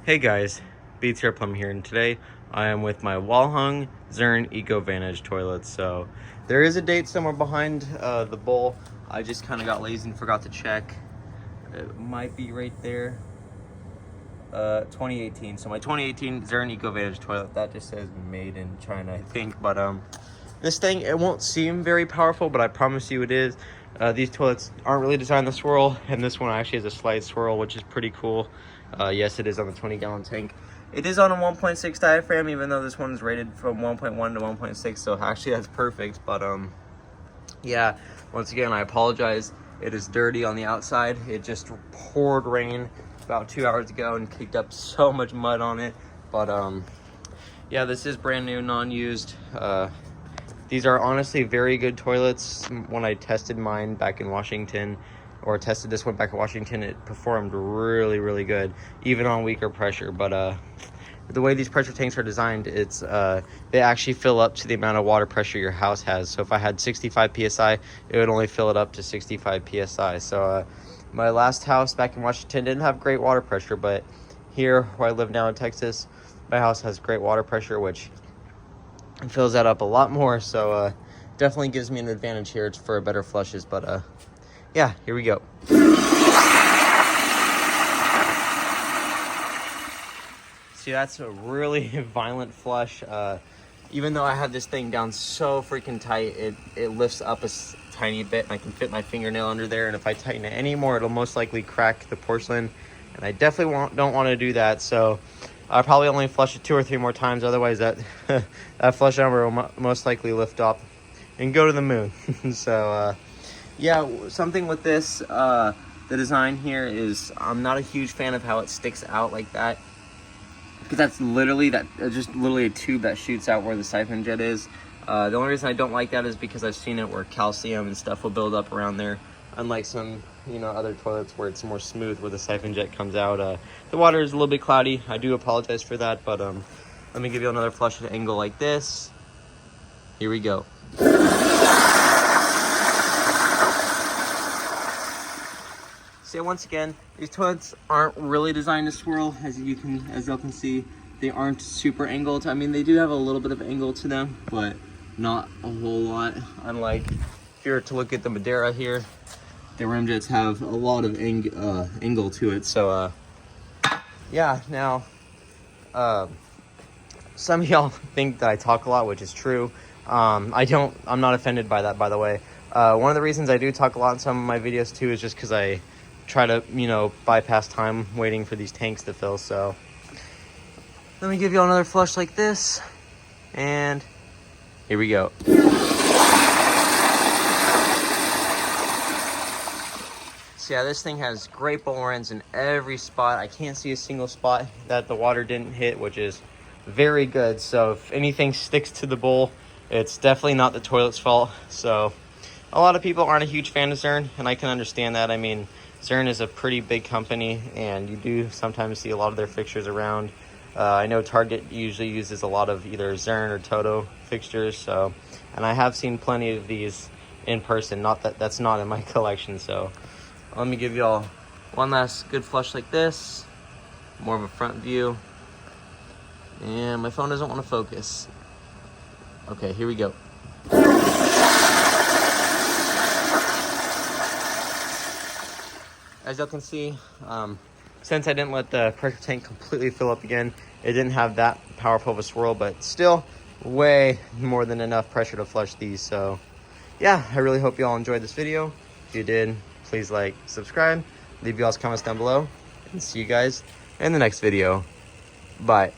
Hey guys, Beats Hair Plum here, and today I am with my wall-hung Zurn EcoVantage toilets. So there is a date somewhere behind the bowl. I just kind of got lazy and forgot to check. It might be right there. 2018. So my 2018 Zurn EcoVantage toilet, that just says made in China, I think. But this thing, it won't seem very powerful, but I promise you it is. These toilets aren't really designed to swirl, and this one actually has a slight swirl, which is pretty cool. Yes, it is on the 20-gallon tank. It is on a 1.6 diaphragm, even though this one's rated from 1.1 to 1.6, so actually that's perfect. But yeah, once again, I apologize. It is dirty on the outside. It just poured rain about 2 hours ago and kicked up so much mud on it. But yeah, this is brand new, non-used. These are honestly very good toilets. When I tested mine back in Washington, or tested this one back in Washington, it performed really good, even on weaker pressure. But the way these pressure tanks are designed, it's they actually fill up to the amount of water pressure your house has. So if I had 65 psi, it would only fill it up to 65 psi. So my last house back in Washington didn't have great water pressure, but here where I live now in Texas, my house has great water pressure, which fills that up a lot more. So definitely gives me an advantage here for better flushes. But yeah, here we go. See, that's a really violent flush. Even though I have this thing down so freaking tight, it lifts up a tiny bit, and I can fit my fingernail under there. And if I tighten it anymore, it'll most likely crack the porcelain, and I definitely don't want to do that. So I'll probably only flush it 2 or 3 more times. Otherwise, that that flush number will most likely lift up and go to the moon. So yeah, something with this, the design here is, I'm not a huge fan of how it sticks out like that, because that's literally just literally a tube that shoots out where the siphon jet is. The only reason I don't like that is because I've seen it where calcium and stuff will build up around there, unlike some other toilets where it's more smooth, where the siphon jet comes out. The water is a little bit cloudy. I do apologize for that, but let me give you another flush at an angle like this. Here we go. So once again, these toilets aren't really designed to swirl. As y'all can see, they aren't super angled. I mean, they do have a little bit of angle to them, but not a whole lot. Unlike, if you were to look at the Madeira here, the rim jets have a lot of angle to it. So yeah, now some of y'all think that I talk a lot, which is true. I'm not offended by that, by the way. One of the reasons I do talk a lot in some of my videos too is just because I try to bypass time waiting for these tanks to fill. So let me give you another flush like this, and here we go. So yeah, this thing has great bowl ends in every spot. I can't see a single spot that the water didn't hit, which is very good. So if anything sticks to the bowl, it's definitely not the toilet's fault. So a lot of people aren't a huge fan of Zurn, and I can understand that. I mean, Zurn is a pretty big company, and you do sometimes see a lot of their fixtures around. I know Target usually uses a lot of either Zurn or Toto fixtures. So, and I have seen plenty of these in person. Not that that's not in my collection. So let me give y'all one last good flush like this, more of a front view. And my phone doesn't want to focus. Okay, here we go. As y'all can see, since I didn't let the pressure tank completely fill up again, it didn't have that powerful of a swirl, but still way more than enough pressure to flush these. So yeah, I really hope you all enjoyed this video. If you did, please like, subscribe, leave y'all's comments down below, and see you guys in the next video. Bye.